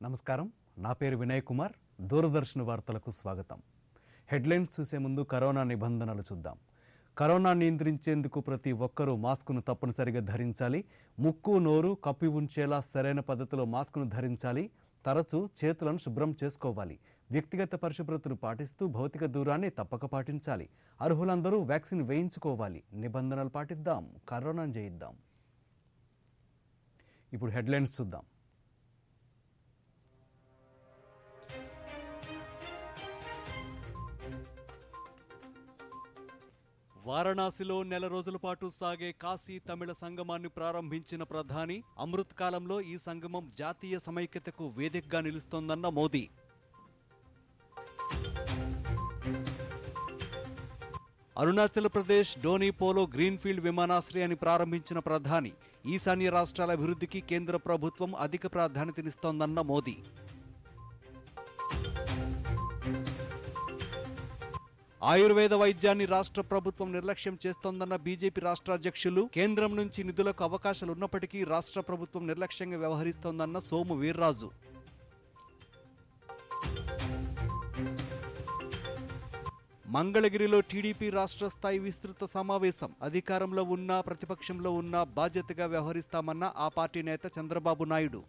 నమస్కారం, నా పేరు వినయ్ కుమార్. దూరదర్శన్ వార్తలకు స్వాగతం. హెడ్లైన్స్ చూసే ముందు కరోనా నిబంధనలు చూద్దాం. కరోనా నియంత్రించేందుకు ప్రతి ఒక్కరూ మాస్కును తప్పనిసరిగా ధరించాలి. ముక్కు నోరు కప్పి ఉంచేలా సరైన పద్ధతిలో మాస్కును ధరించాలి. తరచూ చేతులను శుభ్రం చేసుకోవాలి. వ్యక్తిగత పరిశుభ్రతను పాటిస్తూ భౌతిక దూరాన్ని తప్పక పాటించాలి. అర్హులందరూ వ్యాక్సిన్ వేయించుకోవాలి. నిబంధనలు పాటిద్దాం, కరోనాను జయిద్దాం. ఇప్పుడు హెడ్లైన్స్ చూద్దాం. వారణాసిలో నెల రోజుల పాటు సాగే కాశీ తమిళ సంగమాన్ని ప్రారంభించిన ప్రధాని, అమృత్ కాలంలో ఈ సంగమం జాతీయ సమైక్యతకు వేదికగా నిలుస్తోందన్న మోదీ. అరుణాచల్ ప్రదేశ్ డోనీ పోలో గ్రీన్ఫీల్డ్ విమానాశ్రయాన్ని ప్రారంభించిన ప్రధాని, ఈశాన్య రాష్ట్రాల అభివృద్ధికి కేంద్ర ప్రభుత్వం అధిక ప్రాధాన్యతనిస్తోందన్న మోదీ. ఆయుర్వేద వైద్యాన్ని రాష్ట్ర ప్రభుత్వం నిర్లక్ష్యం చేస్తోందన్న బీజేపీ రాష్ట్ర అధ్యక్షులు, కేంద్రం నుంచి నిధులకు అవకాశాలున్నప్పటికీ రాష్ట్ర ప్రభుత్వం నిర్లక్ష్యంగా వ్యవహరిస్తోందన్న సోము వీర్రాజు. మంగళగిరిలో టీడీపీ రాష్ట్ర స్థాయి విస్తృత సమావేశం. అధికారంలో ఉన్నా ప్రతిపక్షంలో ఉన్నా బాధ్యతగా వ్యవహరిస్తామన్న ఆ పార్టీ నేత చంద్రబాబు నాయుడు.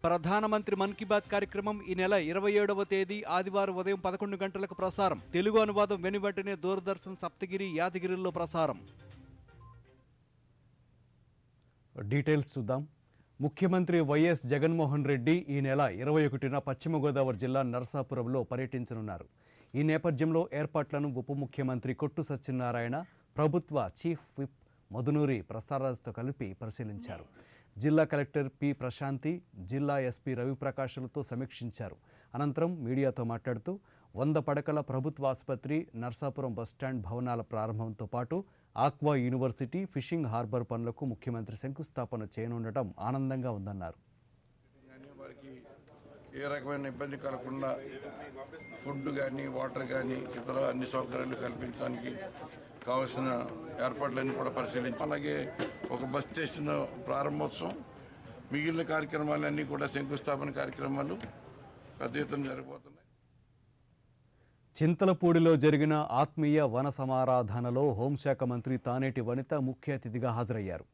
ప్రధానమంత్రి మన్ కీ బాత్ కార్యక్రమం ఈ నెల 27వ తేదీ ఆదివారం ఉదయం 11 గంటలకు ప్రసారం. తెలుగు అనువాదం వెనువెంటనే దూరదర్శన్ సప్తగిరి, యాదగిరిలో ప్రసారం. డీటెయిల్స్ చూద్దాం. ముఖ్యమంత్రి వైఎస్ జగన్మోహన్ రెడ్డి ఈ నెల 21న పశ్చిమ గోదావరి జిల్లా నరసాపురంలో పర్యటించనున్నారు. ఈ నేపథ్యంలో ఏర్పాట్లను ఉప ముఖ్యమంత్రి కొట్టు సత్యనారాయణ, ప్రభుత్వ చీఫ్ విప్ మధునూరి ప్రసాదరాజుతో కలిపి పరిశీలించారు. జిల్లా కలెక్టర్ పి ప్రశాంతి, జిల్లా ఎస్పీ రవిప్రకాష్లతో సమీక్షించారు. అనంతరం మీడియాతో మాట్లాడుతూ 100 పడకల ప్రభుత్వ ఆసుపత్రి, నర్సాపురం బస్టాండ్ భవనాల ప్రారంభంతో పాటు ఆక్వా యూనివర్సిటీ, ఫిషింగ్ హార్బర్ పనులకు ముఖ్యమంత్రి శంకుస్థాపన చేయనుండటం ఆనందంగా ఉందన్నారు. ఏ రకమైన ఇబ్బంది కలగకుండా ఫుడ్ కానీ, వాటర్ కానీ, ఇతర అన్ని సౌకర్యాలు కల్పించడానికి కావాల్సిన ఏర్పాట్లన్నీ కూడా పరిశీలించాం. అలాగే ఒక బస్ స్టేషన్ ప్రారంభోత్సవం, మిగిలిన కార్యక్రమాలన్నీ కూడా శంకుస్థాపన కార్యక్రమాలు పెద్ద ఎత్తున జరగబోతున్నాయి. చింతలపూడిలో జరిగిన ఆత్మీయ వన సమారాధనలో హోంశాఖ మంత్రి తానేటి వనిత ముఖ్య అతిథిగా హాజరయ్యారు.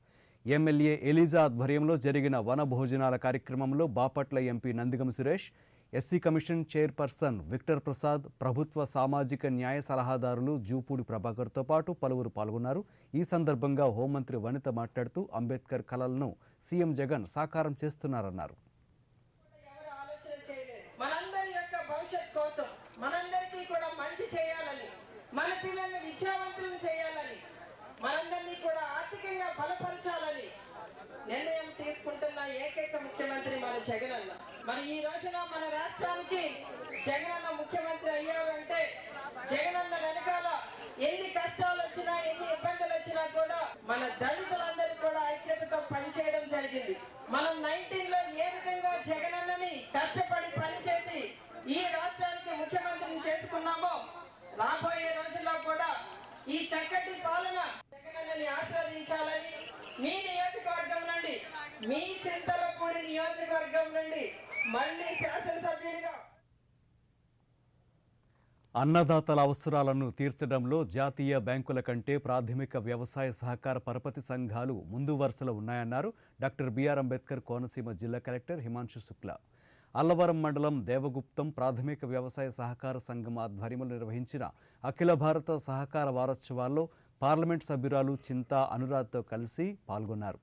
ఎమ్మెల్యే ఎలిజా ఆధ్వర్యంలో జరిగిన వన భోజనాల కార్యక్రమంలో Bapatla MP Nandigam Suresh, SC commission chairperson Victor Prasad, ప్రభుత్వ సామాజిక న్యాయ సలహాదారులు జూపూడి ప్రభాకర్తో పాటు పలువురు పాల్గొన్నారు. ఈ సందర్భంగా హోంమంత్రి వనిత మాట్లాడుతూ అంబేద్కర్ కలలను సీఎం జగన్ సాకారం చేస్తున్నారన్నారు. మనందరినీ కూడా ఆర్థికంగా బలపరచాలని నిర్ణయం తీసుకుంటున్న ఏకైక ముఖ్యమంత్రి మన జగనన్న. మరి ఈ రోజున మన రాష్ట్రానికి జగనన్న ముఖ్యమంత్రి అయ్యారంటే జగనన్న వెనకాల ఎన్ని కష్టాలు వచ్చినా, ఎన్ని ఇబ్బందులు వచ్చినా కూడా మన దళితులందరూ కూడా ఐక్యతతో పనిచేయడం జరిగింది. మనం 19లో ఏ విధంగా జగనన్నని కష్టపడి పనిచేసి ఈ రాష్ట్రానికి ముఖ్యమంత్రిని చేసుకున్నామో, రాబోయే రోజుల్లో కూడా ఈ చక్కటి పాలన జగనన్నని ఆస్వాదించాలని మీ నియోజకవర్గం నుండి, మీ చింతలపూడి నియోజకవర్గం నుండి మళ్ళీ శాసనసభ్యుడిగా అన్నదాతల అవసరాలను తీర్చడంలో జాతీయ బ్యాంకుల కంటే ప్రాథమిక వ్యవసాయ సహకార పరపతి సంఘాలు ముందు వరుసలో ఉన్నాయన్నారు డాక్టర్ బిఆర్ అంబేద్కర్ కోనసీమ జిల్లా కలెక్టర్ హిమాంశు శుక్లా. అల్లవరం మండలం దేవగుప్తం ప్రాథమిక వ్యవసాయ సహకార సంఘం ఆధ్వర్యంలో నిర్వహించిన అఖిల భారత సహకార వారోత్సవాల్లో పార్లమెంట్ సభ్యురాలు చింతా అనురాధ్తో కలిసి పాల్గొన్నారు.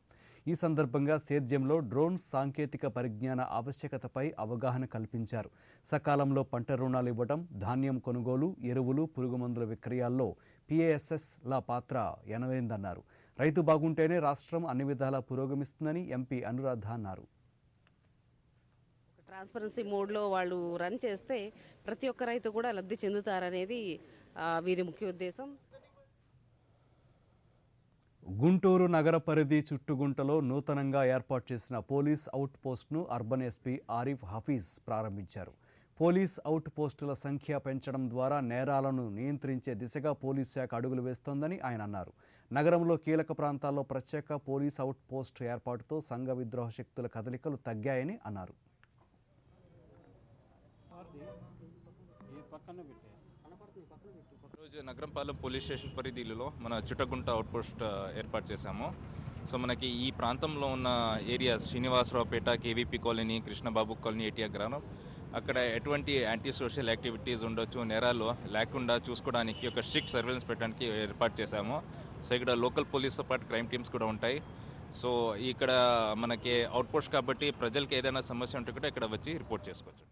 ఈ సందర్భంగా సేద్యంలో డ్రోన్ సాంకేతిక పరిజ్ఞాన ఆవశ్యకతపై అవగాహన కల్పించారు. సకాలంలో పంట రుణాలు ఇవ్వడం, ధాన్యం కొనుగోలు, ఎరువులు, పురుగుమందుల విక్రయాల్లో పిఏఎస్ఎస్ల పాత్ర ఎనలేందన్నారు. రైతు బాగుంటేనే రాష్ట్రం అన్ని విధాలా పురోగమిస్తుందని ఎంపీ అనురాధ అన్నారు. ట్రాన్స్పరెన్సీ మోడ్లో వాళ్ళు రన్ చేస్తే ప్రతి ఒక్క రైతు కూడా లబ్ధి చెందుతారనేది వీరి ముఖ్య ఉద్దేశం. గుంటూరు నగర పరిధి చుట్టుగుంటలో నూతనంగా ఏర్పాటు చేసిన పోలీస్ అవుట్ పోస్ట్ను అర్బన్ ఎస్పీ ఆరిఫ్ హఫీజ్ ప్రారంభించారు. పోలీస్ అవుట్ పోస్టుల సంఖ్య పెంచడం ద్వారా నేరాలను నియంత్రించే దిశగా పోలీస్ శాఖ అడుగులు వేస్తోందని ఆయన అన్నారు. నగరంలో కీలక ప్రాంతాల్లో ప్రత్యేక పోలీస్ అవుట్ పోస్ట్ ఏర్పాటుతో సంఘ విద్రోహ శక్తుల కదలికలు తగ్గాయని అన్నారు. ఈరోజు నగరంపాలెం పోలీస్ స్టేషన్ పరిధిలో మన చుట్టగుంట అవుట్పోస్ట్ ఏర్పాటు చేశాము. సో మనకి ఈ ప్రాంతంలో ఉన్న areas Srinivasaraopeta, KVP colony, Krishnababu colony, ATR గ్రామం, అక్కడ ఎటువంటి యాంటీ సోషల్ యాక్టివిటీస్ ఉండొచ్చు, నేరాలు లేకుండా చూసుకోవడానికి ఒక స్ట్రిక్ట్ సర్వేలెన్స్ పెట్టడానికి ఏర్పాటు చేశాము. సో ఇక్కడ లోకల్ పోలీస్తో పాటు క్రైమ్ టీమ్స్ కూడా ఉంటాయి. సో ఇక్కడ మనకి అవుట్పోస్ట్ కాబట్టి ప్రజలకి ఏదైనా సమస్య ఉంటే కూడా ఇక్కడ వచ్చి రిపోర్ట్ చేసుకోవచ్చు.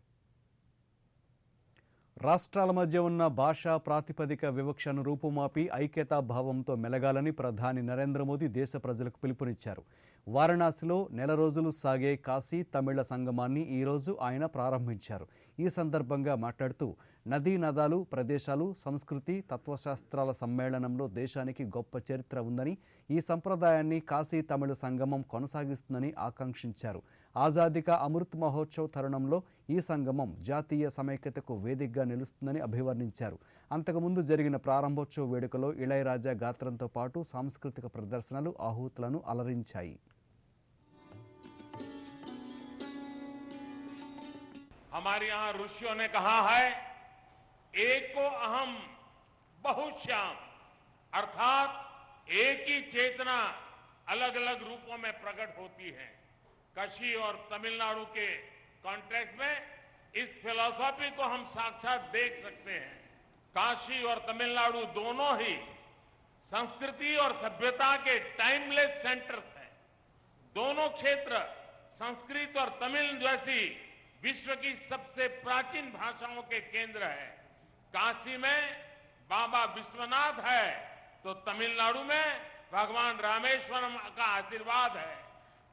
రాష్ట్రాల మధ్య ఉన్న భాషా ప్రాతిపదిక వివక్షను రూపుమాపి ఐక్యతా భావంతో మెలగాలని ప్రధాని నరేంద్ర మోదీ దేశ ప్రజలకు పిలుపునిచ్చారు. వారణాసిలో నెల రోజులు సాగే కాశీ తమిళ సంగమాన్ని ఈరోజు ఆయన ప్రారంభించారు. ఈ సందర్భంగా మాట్లాడుతూ నదీ నదాలు, ప్రదేశాలు, సంస్కృతి, తత్వశాస్త్రాల సమ్మేళనంలో దేశానికి గొప్ప చరిత్ర ఉందని, ఈ సంప్రదాయాన్ని కాశీ తమిళ సంగమం కొనసాగిస్తుందని ఆకాంక్షించారు. ఆజాదీ కా అమృత్ మహోత్సవ్ తరుణంలో ఈ సంగమం జాతీయ సమైక్యతకు వేదికగా నిలుస్తుందని అభివర్ణించారు. అంతకుముందు జరిగిన ప్రారంభోత్సవ వేడుకలో ఇళయరాజా గాత్రంతో పాటు సాంస్కృతిక ప్రదర్శనలు ఆహూతులను అలరించాయి. हमारे यहाँ ऋषियों ने कहा है, एक को अहम बहुश्याम, अर्थात एक ही चेतना अलग अलग रूपों में प्रकट होती है. काशी और तमिलनाडु के कॉन्टेक्स्ट में इस फिलॉसफी को हम साक्षात देख सकते हैं. काशी और तमिलनाडु दोनों ही संस्कृति और सभ्यता के टाइमलेस सेंटर्स हैं. दोनों क्षेत्र संस्कृत और तमिल जैसी विश्व की सबसे प्राचीन भाषाओं के केंद्र है. काशी में बाबा विश्वनाथ है तो तमिलनाडु में भगवान रामेश्वरम का आशीर्वाद है.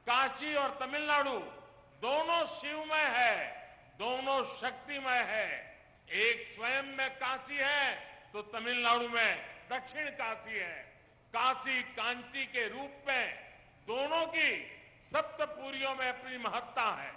काशी और तमिलनाडु दोनों शिवमय है, दोनों शक्तिमय है. एक स्वयं में काशी है तो तमिलनाडु में दक्षिण काशी है. काशी कांची के रूप में दोनों की सप्तपुरियों में अपनी महत्ता है.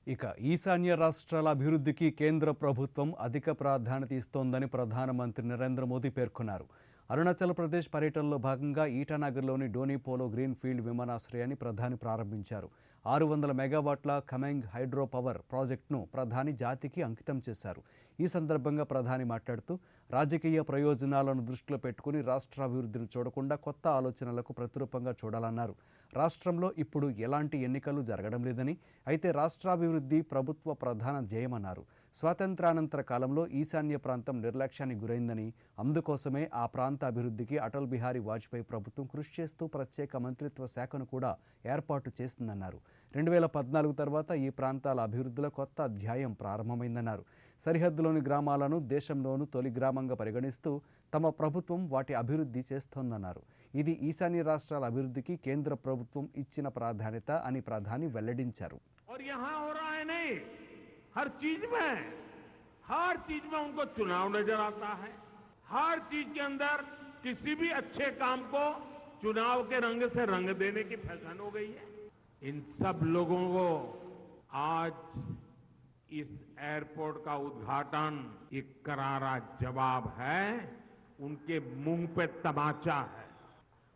ఇక ఈశాన్య రాష్ట్రాల అభివృద్ధికి కేంద్ర ప్రభుత్వం అధిక ప్రాధాన్యత ఇస్తోందని ప్రధానమంత్రి నరేంద్ర మోదీ పేర్కొన్నారు. అరుణాచల్ ప్రదేశ్ పర్యటనలో భాగంగా ఈటానగర్లోని డోనిపోలో గ్రీన్ ఫీల్డ్ విమానాశ్రయాన్ని ప్రధాని ప్రారంభించారు. 600 మెగావాట్ల ఖమెంగ్ హైడ్రో పవర్ ప్రాజెక్టును ప్రధాని జాతికి అంకితం చేశారు. ఈ సందర్భంగా ప్రధాని మాట్లాడుతూ రాజకీయ ప్రయోజనాలను దృష్టిలో పెట్టుకుని రాష్ట్రాభివృద్ధిని చూడకుండా కొత్త ఆలోచనలకు ప్రతిరూపంగా చూడాలన్నారు. రాష్ట్రంలో ఇప్పుడు ఎలాంటి ఎన్నికలు జరగడం లేదని, అయితే రాష్ట్రాభివృద్ధి ప్రభుత్వ ప్రధాన ధ్యేయమన్నారు. స్వాతంత్ర్యానంతర కాలంలో ఈశాన్య ప్రాంతం నిర్లక్ష్యానికి గురైందని, అందుకోసమే ఆ ప్రాంత అభివృద్ధికి అటల్ బిహారీ వాజ్పేయి ప్రభుత్వం కృషి చేస్తూ ప్రత్యేక మంత్రిత్వ శాఖను కూడా ఏర్పాటు చేసిందన్నారు. 2014 తర్వాత ఈ ప్రాంతాల అభివృద్ధిలో కొత్త అధ్యాయం ప్రారంభమైందన్నారు. సరిహద్దులోని గ్రామాలను దేశంలోనూ తొలి గ్రామంగా పరిగణిస్తూ తమ ప్రభుత్వం వాటి అభివృద్ధి చేస్తోందన్నారు. ఇది ఈశాన్య రాష్ట్రాల అభివృద్ధికి కేంద్ర ప్రభుత్వం ఇచ్చిన ప్రాధాన్యత అని ప్రధాని వెల్లడించారు. हर चीज में उनको चुनाव नजर आता है. हर चीज के अंदर किसी भी अच्छे काम को चुनाव के रंग से रंग देने की फैशन हो गई है. इन सब लोगों को आज इस एयरपोर्ट का उद्घाटन एक करारा जवाब है. उनके मुंह पे तमाचा है.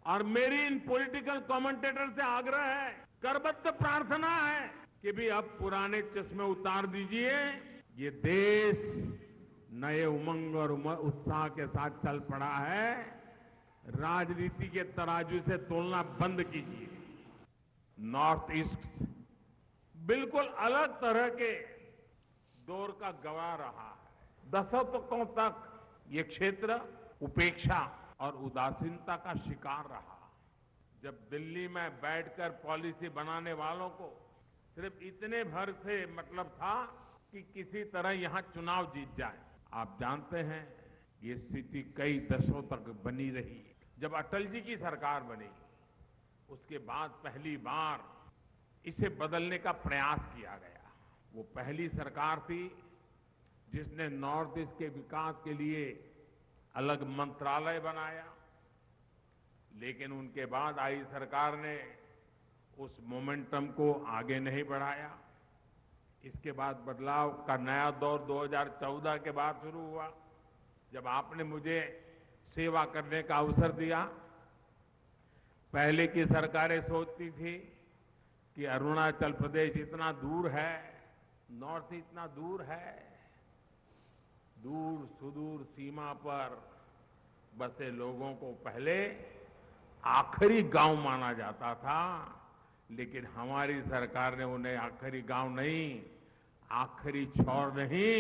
और मेरी इन पॉलिटिकल कमेंटेटर से आग्रह है, करबद्ध प्रार्थना है कि भी अब पुराने चश्मे उतार दीजिए. ये देश नए उमंग और उत्साह के साथ चल पड़ा है. राजनीति के तराजू से तोलना बंद कीजिए. नॉर्थ ईस्ट बिल्कुल अलग तरह के दौर का गवाह रहा है. दशकों तक ये क्षेत्र उपेक्षा और उदासीनता का शिकार रहा. जब दिल्ली में बैठकर पॉलिसी बनाने वालों को सिर्फ इतने भर से मतलब था कि किसी तरह यहां चुनाव जीत जाए. आप जानते हैं ये स्थिति कई दशकों तक बनी रही. जब अटल जी की सरकार बनी उसके बाद पहली बार इसे बदलने का प्रयास किया गया. वो पहली सरकार थी जिसने नॉर्थ ईस्ट के विकास के लिए अलग मंत्रालय बनाया. लेकिन उनके बाद आई सरकार ने उस मोमेंटम को आगे नहीं बढ़ाया. इसके बाद बदलाव का नया दौर 2014 के बाद शुरू हुआ, जब आपने मुझे सेवा करने का अवसर दिया। पहले की सरकारें सोचती थी कि अरुणाचल प्रदेश इतना दूर है, नॉर्थ इतना दूर है, दूर सुदूर सीमा पर बसे लोगों को पहले आखिरी गांव माना जाता था, लेकिन हमारी सरकार ने उन्हें आखिरी गांव नहीं, आखिरी छोर नहीं,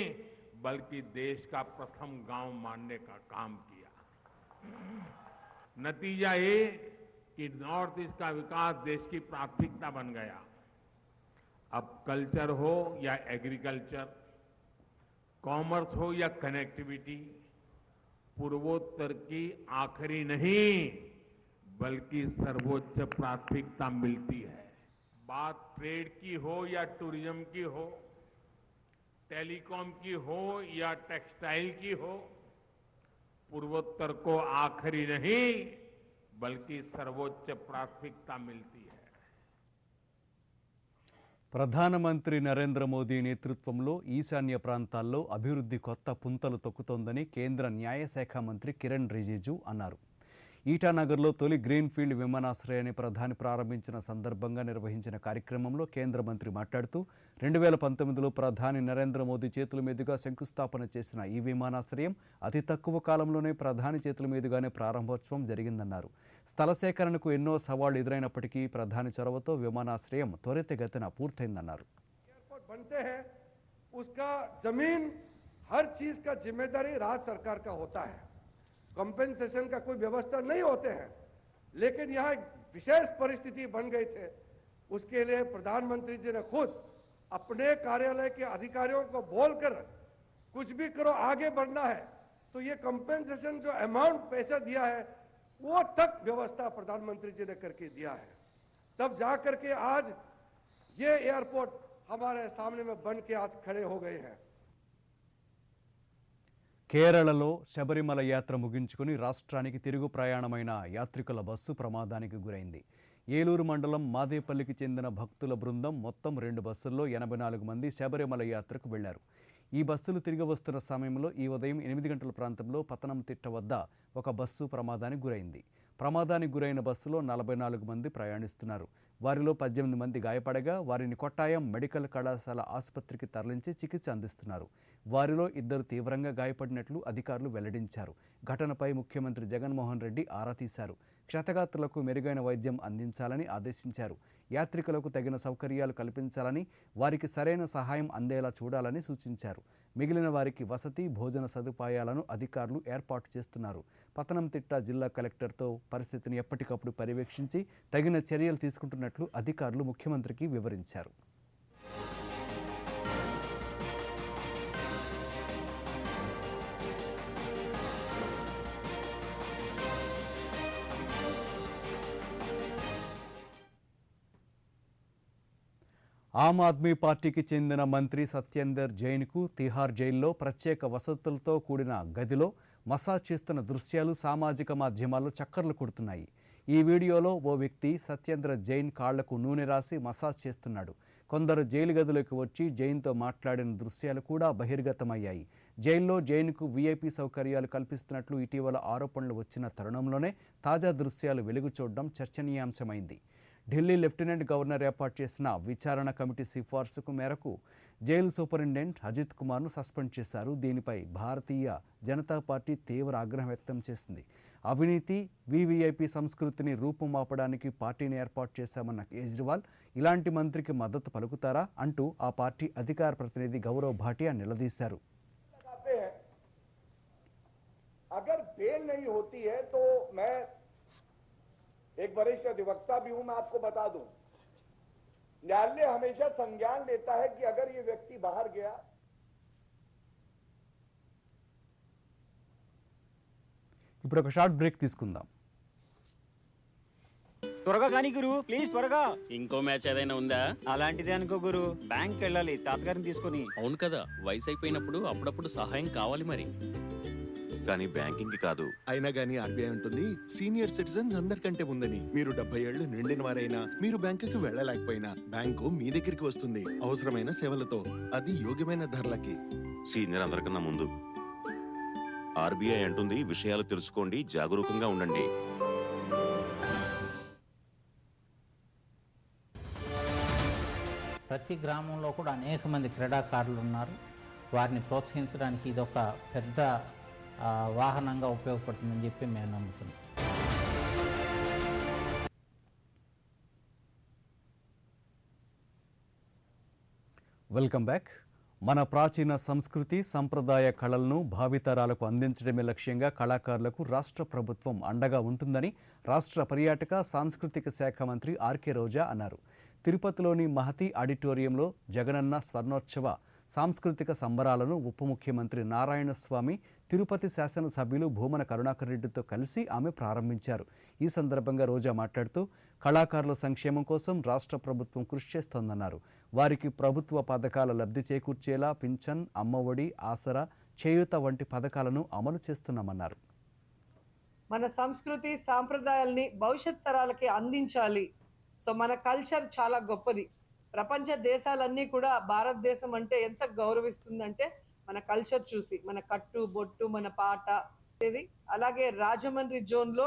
बल्कि देश का प्रथम गांव मानने का काम किया। नतीजा ये कि नॉर्थ ईस्ट का विकास देश की प्राथमिकता बन गया। अब कल्चर हो या एग्रीकल्चर, कॉमर्स हो या कनेक्टिविटी, पूर्वोत्तर की आखिरी नहीं बल्कि सर्वोच्च प्राथमिकता मिलती है। बात ट्रेड की हो या टूरिज्म की हो, टेलीकॉम की हो या टेक्सटाइल की हो, पूर्वोत्तर को आखिरी नहीं बल्कि सर्वोच्च प्राथमिकता मिलती है। ప్రధానమంత్రి నరేంద్ర మోదీ నేతృత్వంలో ఈశాన్య ప్రాంతాల్లో అభివృద్ధి కొత్త పుంతలు తొక్కుతోందని కేంద్ర న్యాయశాఖ మంత్రి కిరణ్ రిజిజు అన్నారు. ఈటానగర్లో తొలి గ్రీన్ఫీల్డ్ విమానాశ్రయాన్ని ప్రధాని ప్రారంభించిన సందర్భంగా నిర్వహించిన కార్యక్రమంలో కేంద్ర మంత్రి మాట్లాడుతూ 2019లో ప్రధాని నరేంద్ర మోదీ చేతుల మీదుగా శంకుస్థాపన చేసిన ఈ విమానాశ్రయం అతి తక్కువ కాలంలోనే ప్రధాని చేతుల మీదుగానే ప్రారంభోత్సవం జరిగిందన్నారు. స్థల సేకరణకు ఎన్నో సవాళ్లు ఎదురైనప్పటికీ ప్రధాని చొరవతో విమానాశ్రయం త్వరితగతిన పూర్తయిందన్నారు. बनते हैं उसका जमीन हर चीज का जिम्मेदारी राज्य सरकार का होता है, कंपेंसेशन का कोई व्यवस्था नहीं होते हैं, लेकिन यहाँ एक विशेष परिस्थिति बन गई थे। उसके लिए प्रधानमंत्री जी ने खुद अपने कार्यालय के अधिकारियों को बोलकर कुछ भी करो आगे बढ़ना है, तो ये कंपेंसेशन जो अमाउंट पैसा दिया है वो तक व्यवस्था प्रधानमंत्री जी ने करके दिया है। तब जाकर के आज ये एयरपोर्ट हमारे सामने में बन के आज खड़े हो गए हैं। కేరళలో శబరిమల యాత్ర ముగించుకుని రాష్ట్రానికి తిరుగు ప్రయాణమైన యాత్రికుల బస్సు ప్రమాదానికి గురైంది. ఏలూరు మండలం మాదేపల్లికి చెందిన భక్తుల బృందం మొత్తం 2 బస్సుల్లో 84 మంది శబరిమల యాత్రకు వెళ్లారు. ఈ బస్సులు తిరిగి వస్తున్న సమయంలో ఈ ఉదయం 8 గంటల ప్రాంతంలో పతనంతిట్ట వద్ద ఒక బస్సు ప్రమాదానికి గురైంది. ప్రమాదానికి గురైన బస్సులో 44 మంది ప్రయాణిస్తున్నారు. వారిలో 18 మంది గాయపడగా వారిని కొట్టాయం మెడికల్ కళాశాల ఆసుపత్రికి తరలించి చికిత్స అందిస్తున్నారు. వారిలో 2 తీవ్రంగా గాయపడినట్లు అధికారులు వెల్లడించారు. ఘటనపై ముఖ్యమంత్రి జగన్మోహన్ రెడ్డి ఆరా తీశారు. క్షతగాత్రులకు మెరుగైన వైద్యం అందించాలని ఆదేశించారు. యాత్రికులకు తగిన సౌకర్యాలు కల్పించాలని, వారికి సరైన సహాయం అందేలా చూడాలని సూచించారు. మిగిలిన వారికి వసతి, భోజన సదుపాయాలను అధికారులు ఏర్పాటు చేస్తున్నారు. పతనంతిట్ట జిల్లా కలెక్టర్తో పరిస్థితిని ఎప్పటికప్పుడు పర్యవేక్షించి తగిన చర్యలు తీసుకుంటున్నట్లు అధికారులు ముఖ్యమంత్రికి వివరించారు. ఆమ్ ఆద్మీ పార్టీకి చెందిన మంత్రి సత్యేందర్ జైన్కు తిహార్ జైల్లో ప్రత్యేక వసతులతో కూడిన గదిలో మసాజ్ చేస్తున్న దృశ్యాలు సామాజిక మాధ్యమాల్లో చక్కర్లు కొడుతున్నాయి. ఈ వీడియోలో ఓ వ్యక్తి సత్యేంద్ర జైన్ కాళ్లకు నూనె రాసి మసాజ్ చేస్తున్నాడు. కొందరు జైలు గదిలోకి వచ్చి జైన్తో మాట్లాడిన దృశ్యాలు కూడా బహిర్గతమయ్యాయి. జైల్లో జైన్కు వీఐపీ సౌకర్యాలు కల్పిస్తున్నట్లు ఇటీవల ఆరోపణలు వచ్చిన తరుణంలోనే తాజా దృశ్యాలు వెలుగు చూడడం చర్చనీయాంశమైంది. ఢిల్లీ లెఫ్టినెంట్ గవర్నర్ ఏర్పాటు చేసిన విచారణ కమిటీ సిఫార్సుకు మేరకు జైలు సూపరింటెండెంట్ అజిత్ కుమార్ను సస్పెండ్ చేశారు. దీనిపై భారతీయ జనతా పార్టీ తీవ్ర ఆగ్రహం వ్యక్తం చేసింది. అవినీతి, వీవీఐపీ సంస్కృతిని రూపుమాపడానికి పార్టీని ఏర్పాటు చేశామన్న కేజ్రీవాల్ ఇలాంటి మంత్రికి మద్దతు పలుకుతారా అంటూ ఆ పార్టీ అధికార ప్రతినిధి గౌరవ్ భాటియా నిలదీశారు. अगर बेल नहीं होती है तो मैं एक वरिष्ठ अधिवक्ता भी हूं, मैं आपको बता दूं, न्यायालय हमेशा संज्ञान लेता है कि अगर ये व्यक्ति बाहर गया। ఇప్పుడు ఒక షార్ట్ బ్రేక్ తీసుకుందాం. త్వరగా కానీ గురు, ప్లీజ్ త్వరగా. ఇంకో మ్యాచ్ ఏదైనా ఉందా? అలాంటిదే అనుకో గురు, బ్యాంక్ వెళ్ళాలి తాతగారిని తీసుకుని. అవును కదా, వయసు అయిపోయినప్పుడు అప్పుడప్పుడు సహాయం కావాలి మరి. కానీ బ్యాంకింగ్ కాదు. అయినా గానీ ఆర్బీఐ ఉంటుంది, సీనియర్ సిటిజన్స్ అందరికంటే ముందని. మీరు 70 ఏళ్లు నిండిన వారైనా, మీరు బ్యాంకుకి వెళ్ళలేకపోయినా బ్యాంకు మీ దగ్గరికి వస్తుంది అవసరమైన సేవలతో, అది యోగ్యమైన ధరలకి. సీనియర్ అందరికన్నా ముందు. ఆర్బీఐ అంటుంది, విషయాలు తెలుసుకోండి, జాగరూకంగా ఉండండి. ప్రతి గ్రామంలో కూడా అనేక మంది క్రీడాకారులు ఉన్నారు. వారిని ప్రోత్సహించడానికి ఇది ఒక పెద్ద వాహనంగా ఉపయోగపడుతుందని చెప్పి మేము నమ్ముతున్నాం. Welcome back. మన ప్రాచీన సంస్కృతి సంప్రదాయ కళలను భావితరాలకు అందించడమే లక్ష్యంగా కళాకారులకు రాష్ట్ర ప్రభుత్వం అండగా ఉంటుందని రాష్ట్ర పర్యాటక సాంస్కృతిక శాఖ మంత్రి ఆర్కే రోజా అన్నారు. తిరుపతిలోని మహతి ఆడిటోరియంలో జగనన్న స్వర్ణోత్సవ సాంస్కృతిక సంబరాలను ఉప ముఖ్యమంత్రి నారాయణస్వామి, తిరుపతి శాసనసభ్యులు భూమన కరుణాకర్ రెడ్డితో కలిసి ఆమె ప్రారంభించారు. ఈ సందర్భంగా రోజా మాట్లాడుతూ కళాకారుల సంక్షేమం కోసం రాష్ట్ర ప్రభుత్వం కృషి చేస్తోందన్నారు. వారికి ప్రభుత్వ పథకాల లబ్ధి చేకూర్చేలా పింఛన్, అమ్మఒడి, ఆసరా, చేయూత వంటి పథకాలను అమలు చేస్తున్నామన్నారు. మన సంస్కృతి సాంప్రదాయాల్ని భవిష్యత్ తరాలకి అందించాలి. సో మన కల్చర్ చాలా గొప్పది. ప్రపంచ దేశాలన్నీ కూడా భారతదేశం అంటే ఎంత గౌరవిస్తుందంటే మన కల్చర్ చూసి, మన కట్టు బొట్టు, మన పాట. అలాగే రాజమండ్రి జోన్లో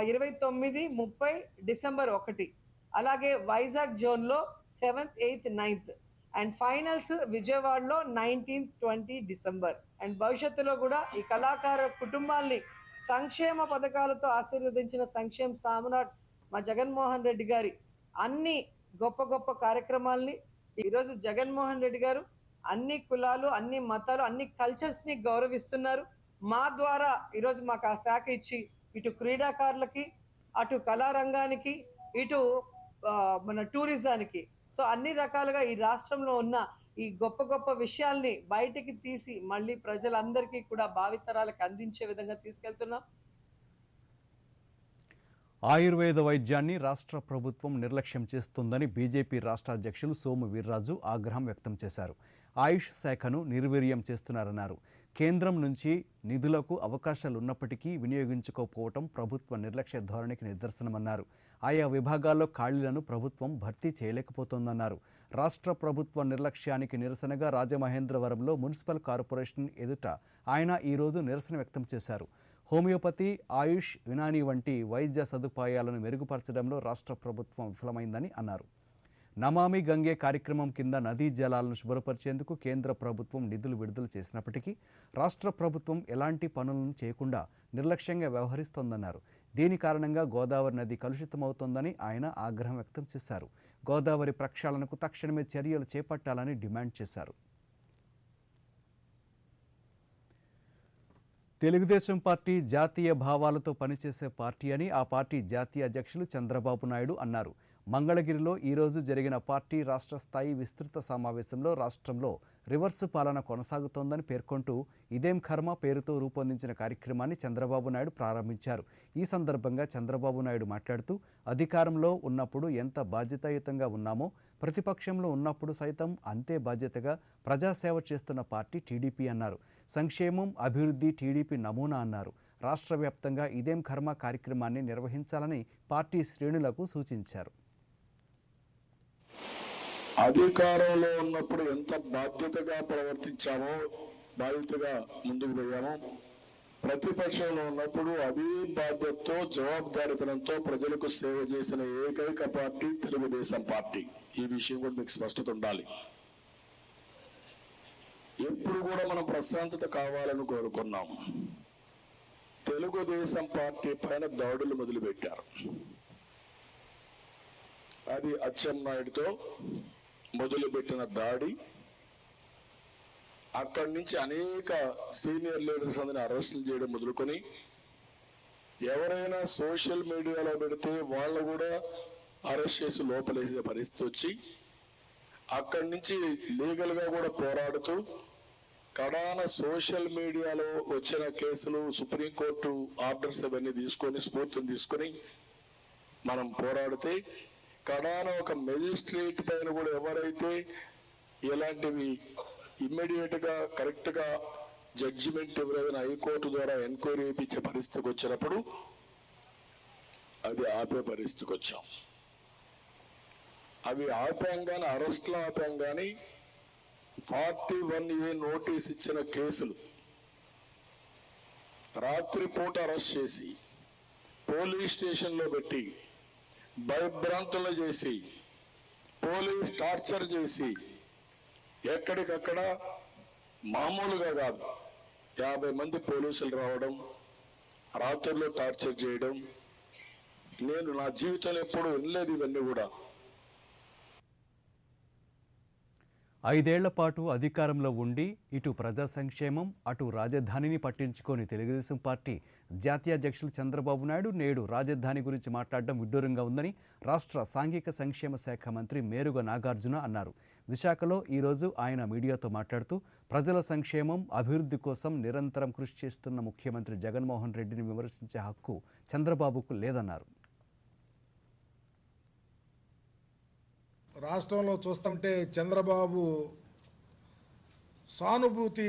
29, 30 డిసెంబర్ 1, అలాగే వైజాగ్ జోన్లో 7th, 8th, 9th and finals విజయవాడలో 19th, 20 డిసెంబర్. అండ్ భవిష్యత్తులో కూడా ఈ కళాకార కుటుంబాల్ని సంక్షేమ పథకాలతో ఆశీర్వదించిన సంక్షేమ సామ్రాట్ మా జగన్మోహన్ రెడ్డి గారి అన్ని గొప్ప గొప్ప కార్యక్రమాల్ని ఈరోజు జగన్మోహన్ రెడ్డి గారు అన్ని కులాలు, అన్ని మతాలు, అన్ని కల్చర్స్ ని గౌరవిస్తున్నారు. మా ద్వారా ఈరోజు మాకు ఆ శాఖ ఇచ్చి ఇటు క్రీడాకారులకి, అటు కళారంగానికి, ఇటు మన టూరిజానికి, సో అన్ని రకాలుగా ఈ రాష్ట్రంలో ఉన్న ఈ గొప్ప గొప్ప విషయాల్ని బయటికి తీసి మళ్ళీ ప్రజలందరికీ కూడా భావితరాలకు అందించే విధంగా తీసుకెళ్తున్నాం. ఆయుర్వేద వైద్యాన్ని రాష్ట్ర ప్రభుత్వం నిర్లక్ష్యం చేస్తుందని బీజేపీ రాష్ట్ర అధ్యక్షులు సోము వీర్రాజు ఆగ్రహం వ్యక్తం చేశారు. ఆయుష్ శాఖను నిర్వీర్యం చేస్తున్నారన్నారు. కేంద్రం నుంచి నిధులకు అవకాశాలు ఉన్నప్పటికీ వినియోగించుకోకపోవడం ప్రభుత్వ నిర్లక్ష్య ధోరణికి నిదర్శనమన్నారు. ఆయా విభాగాల్లో ఖాళీలను ప్రభుత్వం భర్తీ చేయలేకపోతోందన్నారు. రాష్ట్ర ప్రభుత్వ నిర్లక్ష్యానికి నిరసనగా రాజమహేంద్రవరంలో మున్సిపల్ కార్పొరేషన్ ఎదుట ఆయన ఈరోజు నిరసన వ్యక్తం చేశారు. హోమియోపతి, ఆయుష్, యునాని వంటి వైద్య సదుపాయాలను మెరుగుపరచడంలో రాష్ట్ర ప్రభుత్వం విఫలమైందని అన్నారు. నమామి గంగే కార్యక్రమం కింద నదీ జలాలను శుభ్రపరిచేందుకు కేంద్ర ప్రభుత్వం నిధులు విడుదల చేసినప్పటికీ రాష్ట్ర ప్రభుత్వం ఎలాంటి పనులను చేయకుండా నిర్లక్ష్యంగా వ్యవహరిస్తోందన్నారు. దీని కారణంగా గోదావరి నది కలుషితమవుతోందని ఆయన ఆగ్రహం వ్యక్తం చేశారు. గోదావరి ప్రక్షాళనకు తక్షణమే చర్యలు చేపట్టాలని డిమాండ్ చేశారు. తెలుగుదేశం పార్టీ జాతీయ భావాలతో పనిచేసే పార్టీ అని ఆ పార్టీ జాతీయ అధ్యక్షులు చంద్రబాబు నాయుడు అన్నారు. మంగళగిరిలో ఈరోజు జరిగిన పార్టీ రాష్ట్ర స్థాయి విస్తృత సమావేశంలో రాష్ట్రంలో రివర్స్ పాలన కొనసాగుతోందని పేర్కొంటూ ఇదేం కర్మ పేరుతో రూపొందించిన కార్యక్రమాన్ని చంద్రబాబు నాయుడు ప్రారంభించారు. ఈ సందర్భంగా చంద్రబాబు నాయుడు మాట్లాడుతూ అధికారంలో ఉన్నప్పుడు ఎంత బాధ్యతాయుతంగా ఉన్నామో ప్రతిపక్షంలో ఉన్నప్పుడు సైతం అంతే బాధ్యతగా ప్రజాసేవ చేస్తున్న పార్టీ టీడీపీ అన్నారు. సంక్షేమం, అభివృద్ధి టీడీపీ నమూనా అన్నారు. రాష్ట్ర వ్యాప్తంగా ఇదేం కర్మ కార్యక్రమాన్ని నిర్వహించాలని పార్టీ శ్రేణులకు సూచించారు. అధికారంలో ఉన్నప్పుడు ఎంత బాధ్యతగా ప్రవర్తించామో, బాధ్యతగా ముందుకు పోయామో, ప్రతిపక్షంలో ఉన్నప్పుడు అదే బాధ్యతతో, జవాబుదారీతనంతో ప్రజలకు సేవ చేసిన ఏకైక పార్టీ తెలుగుదేశం పార్టీ. ఈ విషయం కూడా మీకు స్పష్టత ఉండాలి. ఎప్పుడు కూడా మనం ప్రశాంతత కావాలని కోరుకున్నాం. తెలుగుదేశం పార్టీ పైన దాడులు మొదలుపెట్టారు. అది అచ్చెన్నాయుడుతో మొదలుపెట్టిన దాడి. అక్కడి నుంచి అనేక సీనియర్ లీడర్స్ అందరిని అరెస్టులు చేయడం మొదలుకొని, ఎవరైనా సోషల్ మీడియాలో పెడితే వాళ్ళు కూడా అరెస్ట్ చేసి లోపలేసే పరిస్థితి వచ్చి, అక్కడి నుంచి లీగల్ గా కూడా పోరాడుతూ కడాన సోషల్ మీడియాలో వచ్చిన కేసులు, సుప్రీంకోర్టు ఆర్డర్స్ అవన్నీ తీసుకొని, స్ఫూర్తిని తీసుకొని మనం పోరాడితే, కడాన ఒక మెజిస్ట్రేట్ పైన కూడా ఎవరైతే ఇలాంటివి ఇమ్మీడియట్ గా కరెక్ట్ గా జడ్జిమెంట్ ఎవరైనా హైకోర్టు ద్వారా ఎంక్వైరీ చేయించే పరిస్థితికి వచ్చినప్పుడు అది ఆపే పరిస్థితికి వచ్చాం. అవి ఆపాం కానీ, అరెస్ట్లో ఆపాం కానీ 41A నోటీస్ ఇచ్చిన కేసులు రాత్రిపూట అరెస్ట్ చేసి పోలీస్ స్టేషన్లో పెట్టి భయభ్రాంతులు చేసి పోలీస్ టార్చర్ చేసి ఎక్కడికక్కడ మామూలుగా కాదు 50 మంది పోలీసులు రావడం, రాత్రుల్లో టార్చర్ చేయడం, నేను నా జీవితంలో ఎప్పుడూ వినలేదు ఇవన్నీ కూడా. 5 ఏళ్ల పాటు అధికారంలో ఉండి ఇటు ప్రజా సంక్షేమం అటు రాజధానిని పట్టించుకొని తెలుగుదేశం పార్టీ జాతీయ అధ్యక్షులు చంద్రబాబు నాయుడు నేడు రాజధాని గురించి మాట్లాడడం విడ్డూరంగా ఉందని రాష్ట్ర సాంఘిక సంక్షేమ శాఖ మంత్రి మేరుగ నాగార్జున అన్నారు. విశాఖలో ఈరోజు ఆయన మీడియాతో మాట్లాడుతూ ప్రజల సంక్షేమం అభివృద్ధి కోసం నిరంతరం కృషి చేస్తున్న ముఖ్యమంత్రి జగన్మోహన్ రెడ్డిని విమర్శించే హక్కు చంద్రబాబుకు లేదన్నారు. రాష్ట్రంలో చూస్తుంటే చంద్రబాబు సానుభూతి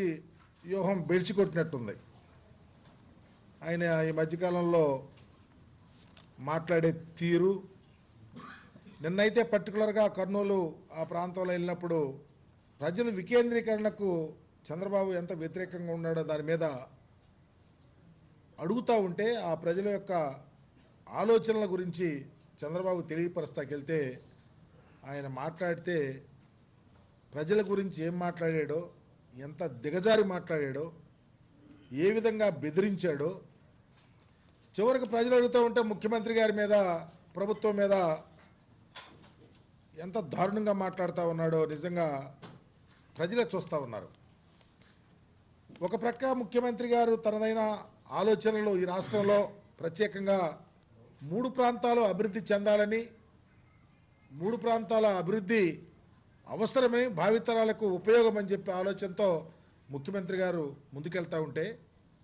వ్యూహం బెడిచికొట్టినట్టుంది. ఆయన ఈ మధ్యకాలంలో మాట్లాడే తీరు, నిన్నైతే పర్టికులర్గా కర్నూలు ఆ ప్రాంతంలో వెళ్ళినప్పుడు ప్రజలు వికేంద్రీకరణకు చంద్రబాబు ఎంత వ్యతిరేకంగా ఉన్నాడో దాని మీద అడుగుతూ ఉంటే ఆ ప్రజల యొక్క ఆలోచనల గురించి చంద్రబాబు తెలియపరుస్తాకెళ్తే ఆయన మాట్లాడితే ప్రజల గురించి ఏం మాట్లాడాడో, ఎంత దిగజారి మాట్లాడాడో, ఏ విధంగా బెదిరించాడో, చివరికి ప్రజలు అడుగుతూ ఉంటే ముఖ్యమంత్రి గారి మీద ప్రభుత్వం మీద ఎంత దారుణంగా మాట్లాడుతూ ఉన్నాడో నిజంగా ప్రజలే చూస్తూ ఉన్నారు. ఒక ప్రక్క ముఖ్యమంత్రి గారు తనదైన ఆలోచనలు ఈ రాష్ట్రంలో ప్రత్యేకంగా 3 ప్రాంతాలు అభివృద్ధి చెందాలని, 3 ప్రాంతాల అభివృద్ధి అవసరమని, భావితరాలకు ఉపయోగం అని చెప్పే ఆలోచనతో ముఖ్యమంత్రి గారు ముందుకెళ్తూ ఉంటే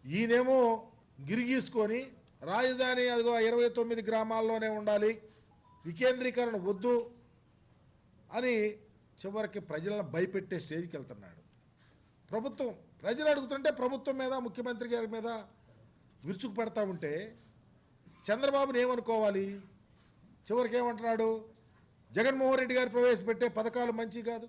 ఈయనేమో గిరిగీసుకొని రాజధాని అదిగో 29 గ్రామాల్లోనే ఉండాలి, వికేంద్రీకరణ వద్దు అని చివరికి ప్రజలను భయపెట్టే స్టేజ్కి వెళ్తున్నాడు. ప్రభుత్వం ప్రజలు అడుగుతుంటే ప్రభుత్వం మీద ముఖ్యమంత్రి గారి మీద విరుచుకు పెడతా ఉంటే చంద్రబాబుని ఏమనుకోవాలి? చివరికి ఏమంటున్నాడు? జగన్మోహన్ రెడ్డి గారు ప్రవేశపెట్టే పథకాలు మంచి కాదు.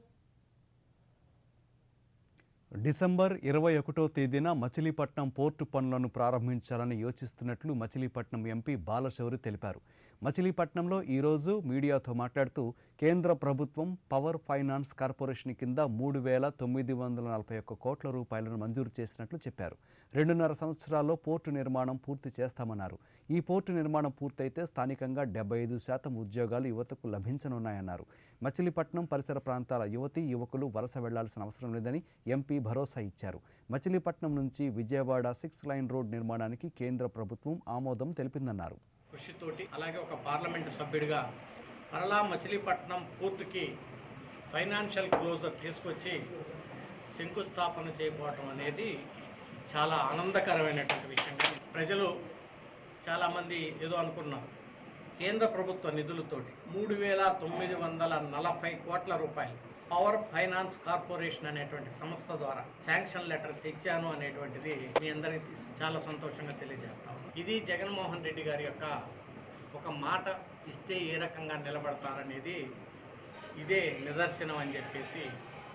డిసెంబర్ 21వ తేదీన మచిలీపట్నం పోర్టు పనులను ప్రారంభించాలని యోచిస్తున్నట్లు మచిలీపట్నం ఎంపీ బాలశౌరి తెలిపారు. మచిలీపట్నంలో ఈరోజు మీడియాతో మాట్లాడుతూ కేంద్ర ప్రభుత్వం పవర్ ఫైనాన్స్ కార్పొరేషన్ కింద 3,941 కోట్ల రూపాయలను మంజూరు చేసినట్లు చెప్పారు. 2.5 సంవత్సరాల్లో పోర్టు నిర్మాణం పూర్తి చేస్తామన్నారు. ఈ పోర్టు నిర్మాణం పూర్తయితే స్థానికంగా 75% ఉద్యోగాలు యువతకు లభించనున్నాయన్నారు. మచిలీపట్నం పరిసర ప్రాంతాల యువతీ యువకులు వలస వెళ్లాల్సిన అవసరం లేదని ఎంపీ భరోసా ఇచ్చారు. మచిలీపట్నం నుంచి విజయవాడ 6 లైన్ రోడ్ నిర్మాణానికి కేంద్ర ప్రభుత్వం ఆమోదం తెలిపిందన్నారు. కృషితోటి అలాగే ఒక పార్లమెంటు సభ్యుడిగా మరలా మచిలీపట్నం పోర్టుకి ఫైనాన్షియల్ క్లోజర్ తీసుకొచ్చి శంకుస్థాపన చేయకపోవటం అనేది చాలా ఆనందకరమైనటువంటి విషయం. ప్రజలు చాలామంది ఏదో అనుకున్నారు. కేంద్ర ప్రభుత్వ నిధులతోటి 3,940 కోట్ల రూపాయలు పవర్ ఫైనాన్స్ కార్పొరేషన్ అనేటువంటి సంస్థ ద్వారా శాంక్షన్ లెటర్ తెచ్చాను అనేటువంటిది మీ అందరికీ చాలా సంతోషంగా తెలియజేస్తాం. ఇది జగన్మోహన్ రెడ్డి గారి యొక్క ఒక మాట ఇస్తే ఏ రకంగా నిలబడతారనేది ఇదే నిదర్శనం అని చెప్పేసి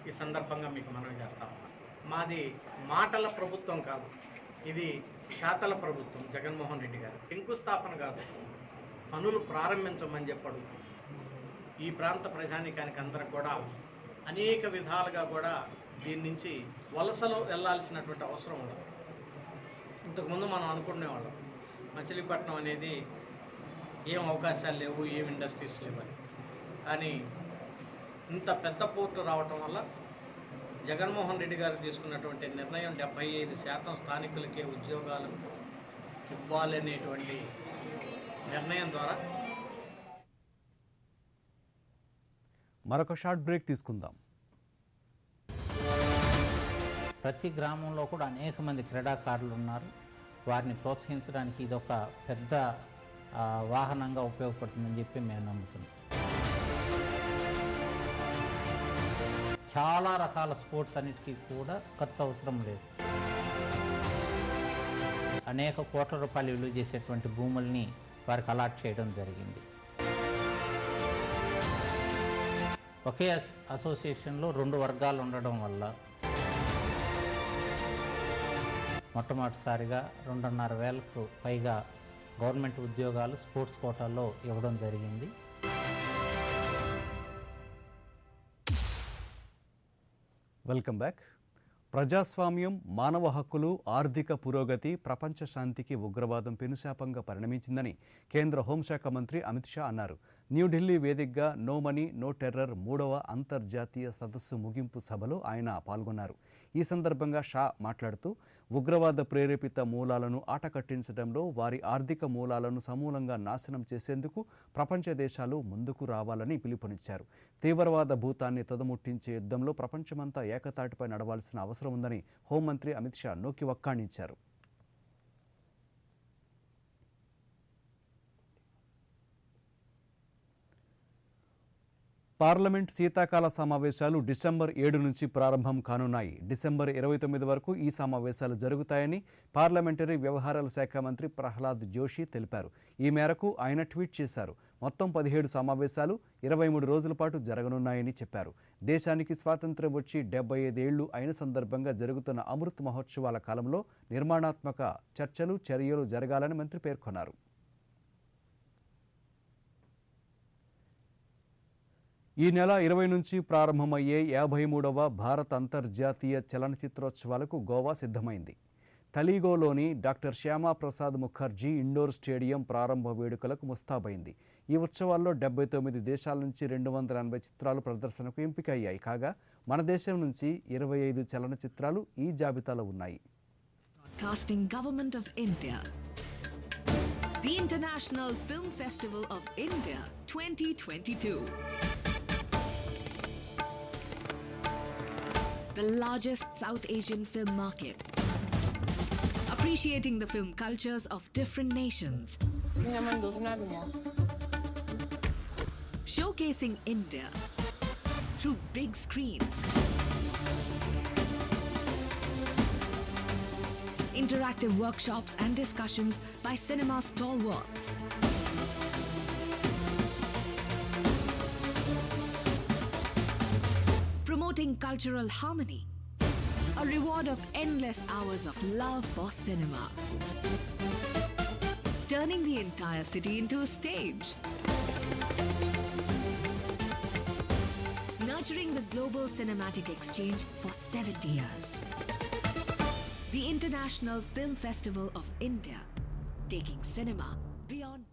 ఈ సందర్భంగా మీకు మనవి చేస్తాం. మాది మాటల ప్రభుత్వం కాదు, ఇది శాతల ప్రభుత్వం. జగన్మోహన్ రెడ్డి గారు శంకుస్థాపన కాదు, పనులు ప్రారంభించమని చెప్పడు. ఈ ప్రాంత ప్రజానికానికి అందరికి కూడా అనేక విధాలుగా కూడా దీని నుంచి వలసలో వెళ్ళాల్సినటువంటి అవసరం ఉండదు. ఇంతకుముందు మనం అనుకునేవాళ్ళం మచిలీపట్నం అనేది ఏం అవకాశాలు లేవు, ఏం ఇండస్ట్రీస్ లేవని. కానీ ఇంత పెద్ద పోర్టు రావటం వల్ల జగన్మోహన్ రెడ్డి గారు తీసుకున్నటువంటి నిర్ణయం 75% స్థానికులకే ఉద్యోగాలు ఇవ్వాలనేటువంటి నిర్ణయం ద్వారా మరొక షార్ట్ బ్రేక్ తీసుకుందాం. ప్రతి గ్రామంలో కూడా అనేక మంది క్రీడాకారులు ఉన్నారు. వారిని ప్రోత్సహించడానికి ఇది ఒక పెద్ద వాహనంగా ఉపయోగపడుతుందని చెప్పి మేము నమ్ముతున్నాం. చాలా రకాల స్పోర్ట్స్ అన్నిటికీ కూడా ఖర్చు అవసరం లేదు. అనేక కోట్ల రూపాయలు విలువ చేసేటువంటి భూముల్ని వారికి అలాట్ చేయడం జరిగింది. ఒకే అసోసియేషన్లో 2 వర్గాలు ఉండడం వల్ల మొట్టమొదటిసారిగా 2,500 పైగా గవర్నమెంట్ ఉద్యోగాలు స్పోర్ట్స్ కోటాలో ఇవ్వడం జరిగింది. Welcome back. ప్రజాస్వామ్యం, మానవ హక్కులు, ఆర్థిక పురోగతి, ప్రపంచ శాంతికి ఉగ్రవాదం పెనుశాపంగా పరిణమించిందని కేంద్ర హోంశాఖ మంత్రి అమిత్ షా అన్నారు. న్యూఢిల్లీ వేదికగా నో మనీ నో టెర్రర్ 3వ అంతర్జాతీయ సదస్సు ముగింపు సభలో ఆయన పాల్గొన్నారు. ఈ సందర్భంగా షా మాట్లాడుతూ ఉగ్రవాద ప్రేరేపిత మూలాలను ఆటకట్టించడంలో వారి ఆర్థిక మూలాలను సమూలంగా నాశనం చేసేందుకు ప్రపంచ దేశాలు ముందుకు రావాలని పిలుపునిచ్చారు. తీవ్రవాద భూతాన్ని తుదముట్టించే యుద్ధంలో ప్రపంచమంతా ఏకతాటిపై నడవాల్సిన అవసరం ఉందని హోంమంత్రి అమిత్ షా నొక్కి వక్కాణించారు. పార్లమెంట్ శీతాకాల సమావేశాలు డిసెంబర్ 7 నుంచి ప్రారంభం కానున్నాయి. డిసెంబర్ 29 వరకు ఈ సమావేశాలు జరుగుతాయని పార్లమెంటరీ వ్యవహారాల శాఖ మంత్రి ప్రహ్లాద్ జోషి తెలిపారు. ఈ మేరకు ఆయన ట్వీట్ చేశారు. మొత్తం 17 సమావేశాలు 23 రోజుల పాటు జరగనున్నాయని చెప్పారు. దేశానికి స్వాతంత్ర్యం వచ్చి 75 ఏళ్లు అయిన సందర్భంగా జరుగుతున్న అమృత్ మహోత్సవాల కాలంలో నిర్మాణాత్మక చర్చలు, చర్యలు జరగాలని మంత్రి పేర్కొన్నారు. ఈ నెల 20 నుంచి ప్రారంభమయ్యే 53వ భారత్ అంతర్జాతీయ చలనచిత్రోత్సవాలకు గోవా సిద్ధమైంది. తలీగోలోని doctor Shyamaprasad Mukherjee indoor stadium ప్రారంభ వేడుకలకు ముస్తాబైంది. ఈ ఉత్సవాల్లో 79 దేశాల నుంచి 280 చిత్రాలు ప్రదర్శనకు ఎంపికయ్యాయి. కాగా మన దేశం నుంచి 25 చలనచిత్రాలు ఈ జాబితాలో ఉన్నాయి. Government of India. The International Film Festival of India 2022. The largest South Asian film market, appreciating the film cultures of different nations, showcasing India through big screen, interactive workshops and discussions by cinema stalwarts, promoting cultural harmony, a reward of endless hours of love for cinema, turning the entire city into a stage, nurturing the global cinematic exchange for 70 years. The International Film Festival of India, taking cinema beyond.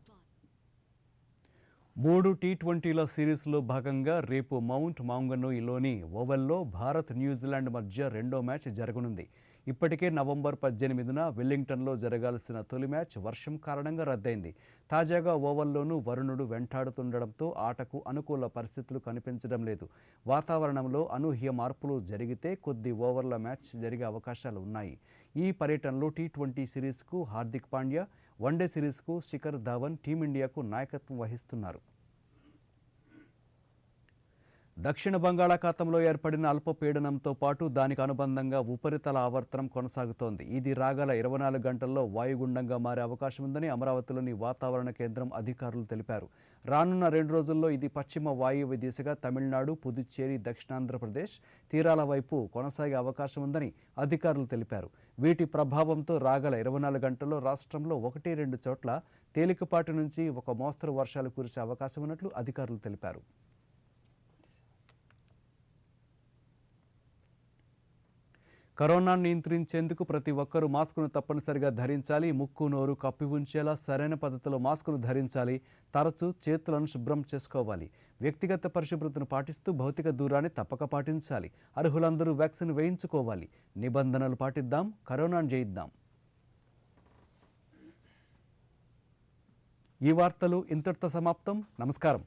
3 T20ల సిరీస్లో భాగంగా రేపు mount మాంగనూయిలోని ఓవల్లో Bharat New Zealand మధ్య రెండో match జరగనుంది. ఇప్పటికే November 18న వెల్లింగ్టన్లో జరగాల్సిన తొలి match వర్షం కారణంగా రద్దయింది. తాజాగా ఓవల్లోనూ వరుణుడు వెంటాడుతుండడంతో ఆటకు అనుకూల పరిస్థితులు కనిపించడం లేదు. వాతావరణంలో అనూహ్య మార్పులు జరిగితే కొద్ది ఓవర్ల మ్యాచ్ జరిగే అవకాశాలు ఉన్నాయి. ఈ పర్యటనలో T20 సిరీస్కు హార్దిక్ పాండ్యా, వన్డే సిరీస్కు శిఖర్ ధావన్ టీమిండియాకు నాయకత్వం వహిస్తున్నారు. దక్షిణ బంగాళాఖాతంలో ఏర్పడిన అల్పపీడనంతో పాటు దానికి అనుబంధంగా ఉపరితల ఆవర్తనం కొనసాగుతోంది. ఇది రాగల 24 గంటల్లో వాయుగుండంగా మారే అవకాశం ఉందని అమరావతిలోని వాతావరణ కేంద్రం అధికారులు తెలిపారు. రానున్న 2 రోజుల్లో ఇది పశ్చిమ వాయువ్య దిశగా తమిళనాడు, పుదుచ్చేరి, దక్షిణాంధ్రప్రదేశ్ తీరాల వైపు కొనసాగే అవకాశం ఉందని అధికారులు తెలిపారు. వీటి ప్రభావంతో రాగల 24 గంటల్లో రాష్ట్రంలో 1-2 చోట్ల తేలికపాటి నుంచి ఒక మోస్తరు వర్షాలు కురిసే అవకాశం ఉన్నట్లు అధికారులు తెలిపారు. కరోనాను నియంత్రించేందుకు ప్రతి ఒక్కరూ మాస్కును తప్పనిసరిగా ధరించాలి. ముక్కు, నోరు కప్పి ఉంచేలా సరైన పద్ధతిలో మాస్కును ధరించాలి. తరచూ చేతులను శుభ్రం చేసుకోవాలి. వ్యక్తిగత పరిశుభ్రతను పాటిస్తూ భౌతిక దూరాన్ని తప్పక పాటించాలి. అర్హులందరూ వ్యాక్సిన్ వేయించుకోవాలి. నిబంధనలు పాటిద్దాం, కరోనాను జయిద్దాం. ఈ వార్తలు ఇంతటితో సమాప్తం. నమస్కారం.